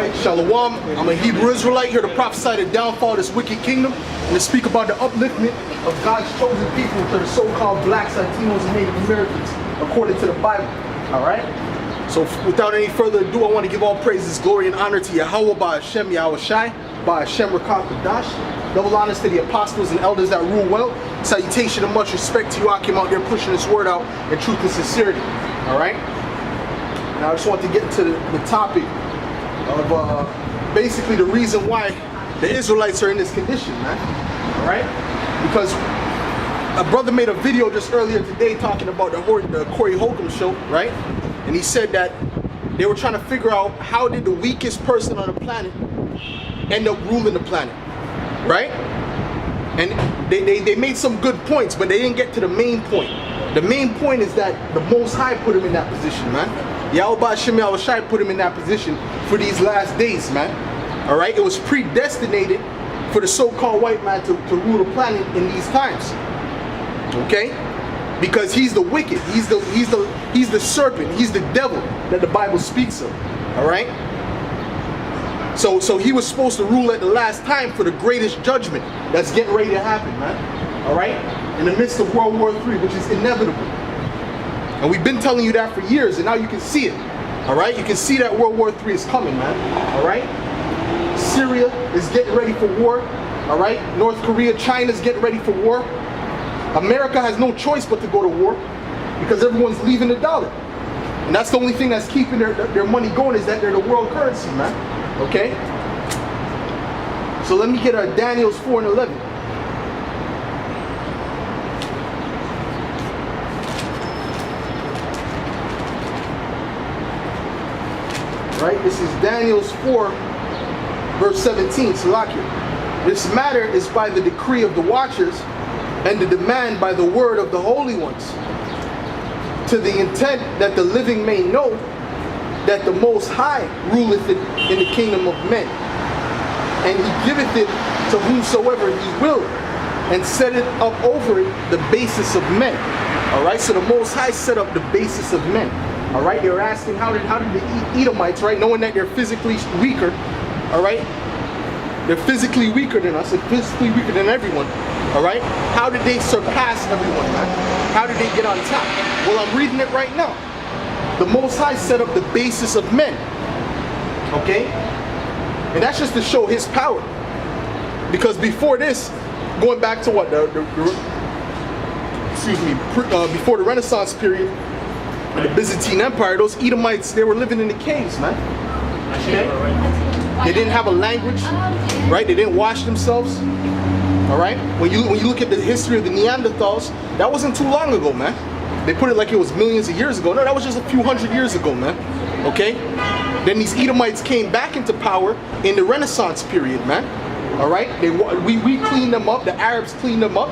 Alright, Shalom. I'm a Hebrew Israelite here to prophesy the downfall of this wicked kingdom and to speak about the upliftment of God's chosen people to the so-called blacks, Latinos, and Native Americans, according to the Bible. Alright? So without any further ado, I want to give all praises, glory, and honor to Yahweh, by Hashem, Yahweh Shai, by Hashem, Rakah Kadash. Double honors to the apostles and elders that rule well. Salutation and much respect to you. I came out there pushing this word out in truth and sincerity. Alright? Now I just want to get into the topic of basically the reason why the Israelites are in this condition, man. Alright? Because a brother made a video just earlier today talking about the Corey Holcomb show, right? And he said that they were trying to figure out how did the weakest person on the planet end up ruling the planet, right? And they made some good points, but they didn't get to the main point. The main point is that the Most High put him in that position, man. Yahweh Hashem Yahweh Shai put him in that position for these last days, man. Alright? It was predestinated for the so-called white man to rule the planet in these times. Okay? Because he's the wicked, he's the serpent, he's the devil that the Bible speaks of. Alright? So he was supposed to rule at the last time for the greatest judgment that's getting ready to happen, man. Alright? In the midst of World War III, which is inevitable. And we've been telling you that for years, and now you can see it. Alright? You can see that World War III is coming, man. Alright? Syria is getting ready for war. Alright? North Korea, China's getting ready for war. America has no choice but to go to war because everyone's leaving the dollar. And that's the only thing that's keeping their money going, is that they're the world currency, man. Okay? So let me get Daniel's 4:11. Right? This is Daniel's 4, verse 17, Salakia. This matter is by the decree of the watchers and the demand by the word of the holy ones, to the intent that the living may know that the Most High ruleth it in the kingdom of men, and he giveth it to whomsoever he will, and set it up over it the basis of men. Alright, so the Most High set up the basis of men. Alright, they were asking how did the Edomites, right, knowing that they're physically weaker, alright, they're physically weaker than us, and physically weaker than everyone, alright, how did they surpass everyone, man? How did they get on top? Well, I'm reading it right now. The Most High set up the basis of men, okay, and that's just to show his power, because before this, going back to what, before the Renaissance period, the Byzantine Empire, those Edomites, they were living in the caves, man. Okay? They didn't have a language, right? They didn't wash themselves. Alright? When you look at the history of the Neanderthals, that wasn't too long ago, man. They put it like it was millions of years ago. No, that was just a few hundred years ago, man. Okay? Then these Edomites came back into power in the Renaissance period, man. Alright? We cleaned them up, the Arabs cleaned them up,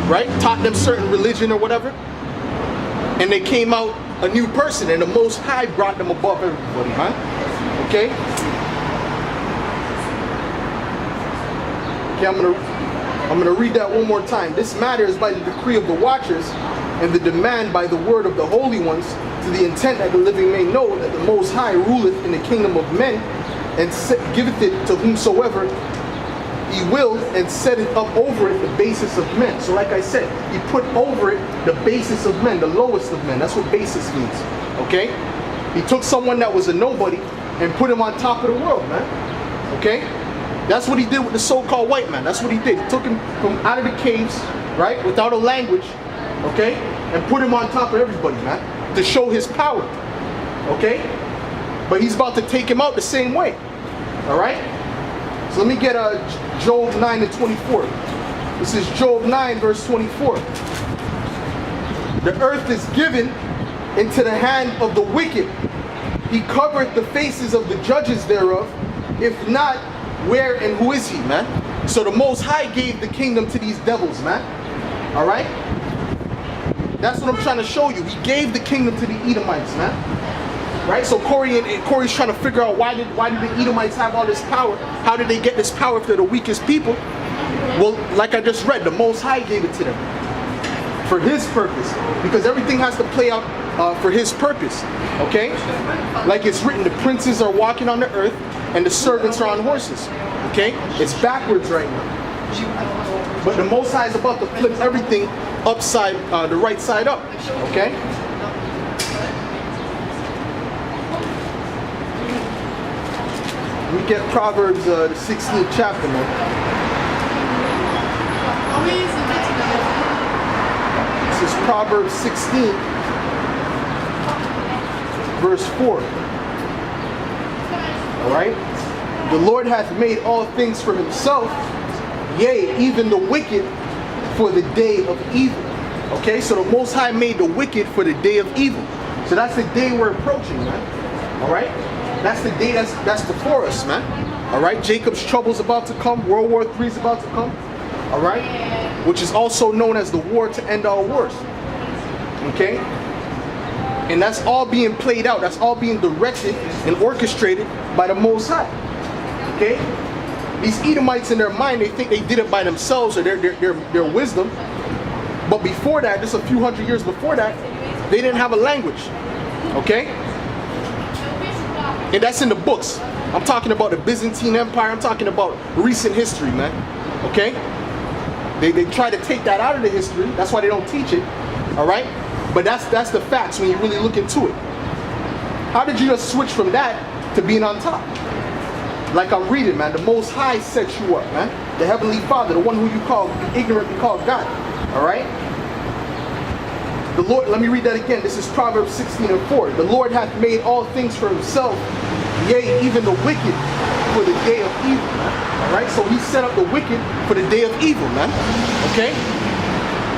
right? Taught them certain religion or whatever. And they came out a new person, and the Most High brought them above everybody, man. Okay? Okay, I'm gonna read that one more time. This matter is by the decree of the watchers and the demand by the word of the holy ones, to the intent that the living may know that the Most High ruleth in the kingdom of men, and giveth it to whomsoever he will, and set it up over it the basis of men. So like I said, he put over it the basis of men, the lowest of men. That's what basis means. Okay? He took someone that was a nobody and put him on top of the world, man. Okay? That's what he did with the so-called white man. That's what he did. He took him from out of the caves, right, without a language, okay, and put him on top of everybody, man, to show his power. Okay? But he's about to take him out the same way. Alright? So let me get Job 9:24. This is Job 9, verse 24. The earth is given into the hand of the wicked. He covered the faces of the judges thereof. If not, where and who is he, man? So the Most High gave the kingdom to these devils, man. Alright? That's what I'm trying to show you. He gave the kingdom to the Edomites, man. Right? So Corey's trying to figure out why did the Edomites have all this power? How did they get this power if they're the weakest people? Well, like I just read, the Most High gave it to them. for his purpose, because everything has to play out for his purpose. Okay, like it's written, the princes are walking on the earth and the servants are on horses. Okay, it's backwards right now, but the Most High is about to flip everything upside, the right side up. Okay. We get Proverbs, the 16th chapter, man. This is Proverbs 16, verse 4. Alright? The Lord hath made all things for himself, yea, even the wicked for the day of evil. Okay, so the Most High made the wicked for the day of evil. So that's the day we're approaching, man. Alright? That's the day that's before us, man. Alright? Jacob's trouble's about to come. World War III is about to come. Alright? Which is also known as the war to end all wars. Okay? And that's all being played out. That's all being directed and orchestrated by the Most High. Okay? These Edomites in their mind, they think they did it by themselves or their wisdom. But before that, just a few hundred years before that, they didn't have a language. Okay? And that's in the books. I'm talking about the Byzantine Empire. I'm talking about recent history, man. Okay? They try to take that out of the history. That's why they don't teach it. Alright? But that's the facts when you really look into it. How did you just switch from that to being on top? Like I'm reading, man. The Most High set you up, man. The Heavenly Father, the one who you call ignorantly called God. Alright? The Lord, let me read that again. This is Proverbs 16 and 4. The Lord hath made all things for himself, yea, even the wicked for the day of evil, man. Alright? So he set up the wicked for the day of evil, man. Okay?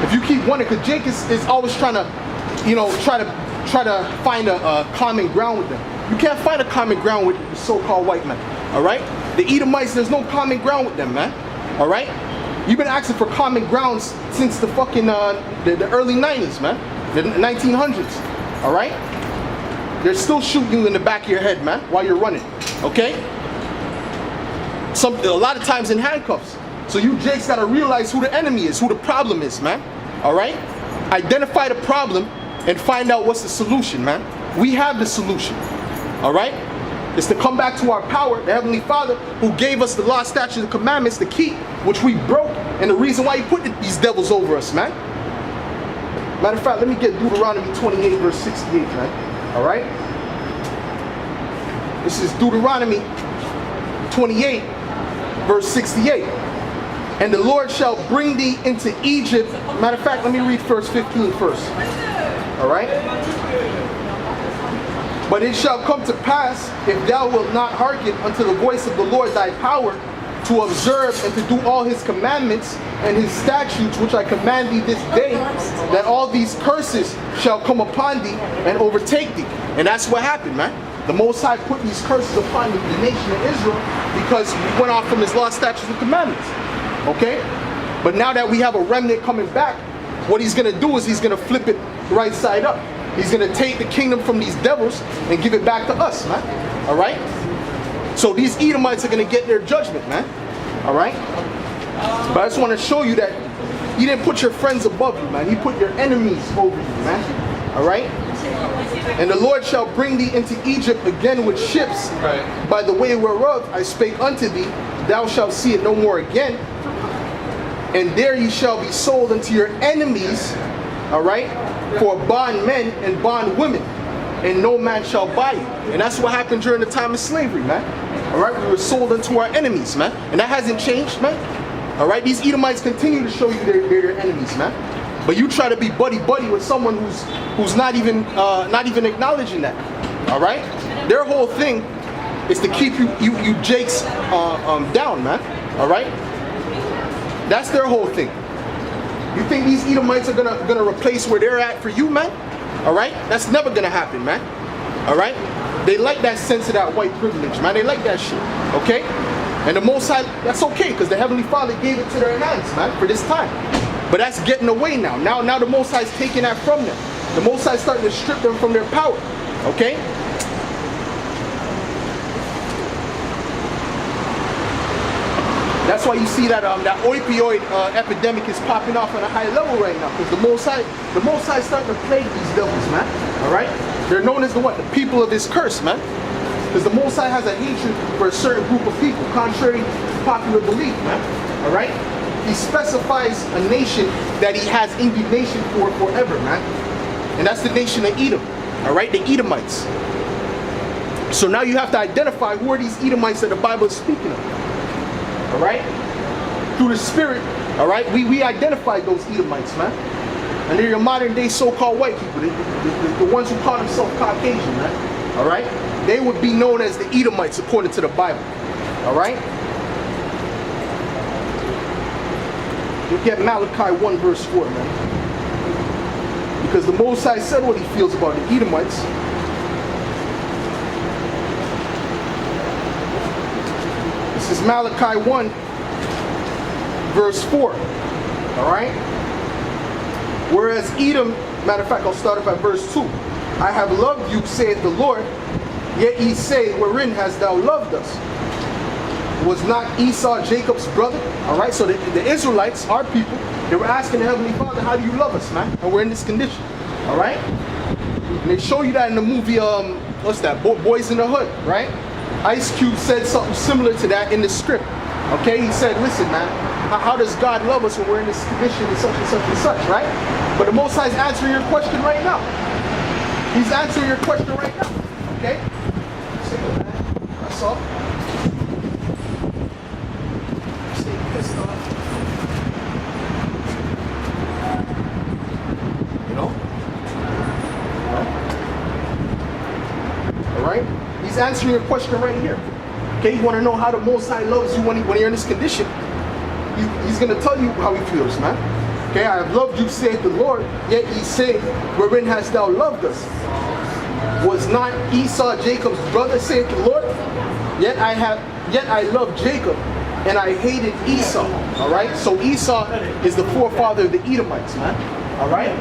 If you keep wondering, because Jake is always trying to, you know, try to find a common ground with them. You can't find a common ground with the so-called white man. Alright? The Edomites, there's no common ground with them, man. Alright? You've been asking for common grounds since the fucking the early 90s, man. The 1900s. Alright? They're still shooting you in the back of your head, man, while you're running. Okay? A lot of times in handcuffs. So you Jakes gotta realize who the enemy is, who the problem is, man. Alright? Identify the problem and find out what's the solution, man. We have the solution. Alright? It's to come back to our power, the Heavenly Father, who gave us the law, statutes, and commandments to keep, which we broke, and the reason why he put these devils over us, man. Matter of fact, let me get Deuteronomy 28, verse 68, man. Alright? This is Deuteronomy 28, verse 68. And the Lord shall bring thee into Egypt. Matter of fact, let me read verse 15 first. Alright? But it shall come to pass, if thou wilt not hearken unto the voice of the Lord thy power, to observe and to do all his commandments and his statutes which I command thee this day, that all these curses shall come upon thee and overtake thee. And that's what happened, man. The Most High put these curses upon the nation of Israel because we went off from his law, statutes, and commandments. Okay? But now that we have a remnant coming back, what he's going to do is he's going to flip it right side up. He's going to take the kingdom from these devils and give it back to us, man. Alright? So these Edomites are going to get their judgment, man. Alright? But I just want to show you that he didn't put your friends above you, man. He put your enemies over you, man. Alright? And the Lord shall bring thee into Egypt again with ships, by the way whereof I spake unto thee, thou shalt see it no more again. And there ye shall be sold unto your enemies, alright, for bondmen and bondwomen, and no man shall buy you. And that's what happened during the time of slavery, man. Alright, we were sold unto our enemies, man. And that hasn't changed, man. Alright, these Edomites continue to show you they're your enemies, man. But you try to be buddy-buddy with someone who's not even acknowledging that. Alright? Their whole thing is to keep you Jakes down, man. Alright? That's their whole thing. You think these Edomites are gonna replace where they're at for you, man? Alright? That's never gonna happen, man. Alright? They like that sense of that white privilege, man. They like that shit. Okay? And the Most High, that's okay, because the Heavenly Father gave it to their hands, man, for this time. But that's getting away now. Now the Most High is taking that from them. The Most High is starting to strip them from their power. Okay? That's why you see that that opioid epidemic is popping off at a high level right now, because the Most High is starting to plague these devils, man. All right, they're known as the what? The people of His curse, man. Because the Most High has a hatred for a certain group of people, contrary to popular belief, man. All right, He specifies a nation that He has indignation for forever, man, and that's the nation of Edom. All right, the Edomites. So now you have to identify who are these Edomites that the Bible is speaking of. All right, through the Spirit. All right, we identified those Edomites, man, and they're your modern day so-called white people, the ones who call themselves Caucasian, man. All right, they would be known as the Edomites according to the Bible. All right, look at Malachi 1 verse 4, man, because the Most High said what He feels about the Edomites. This is Malachi 1 verse 4. All right, whereas Edom, matter of fact, I'll start off at verse 2. I have loved you, saith the Lord, yet ye say, wherein hast thou loved us? Was not Esau Jacob's brother? All right, so the Israelites, our people, they were asking the Heavenly Father, how do you love us, man? And we're in this condition. All right, and they show you that in the movie, what's that, Boys in the Hood, right? Ice Cube said something similar to that in the script. Okay, he said, listen, man, how does God love us when we're in this condition and such and such and such, right? But the Most High is answering your question right now. He's answering your question right now. Okay? That's all. Stay pissed off. You know? Alright? He's answering your question right here. Okay, you want to know how the Most High loves you when you're in this condition? He's going to tell you how He feels, man. Okay, I have loved you, saith the Lord, yet ye say, wherein hast thou loved us? Was not Esau Jacob's brother, saith the Lord? Yet I loved Jacob, and I hated Esau. All right, so Esau is the forefather of the Edomites, man. All right.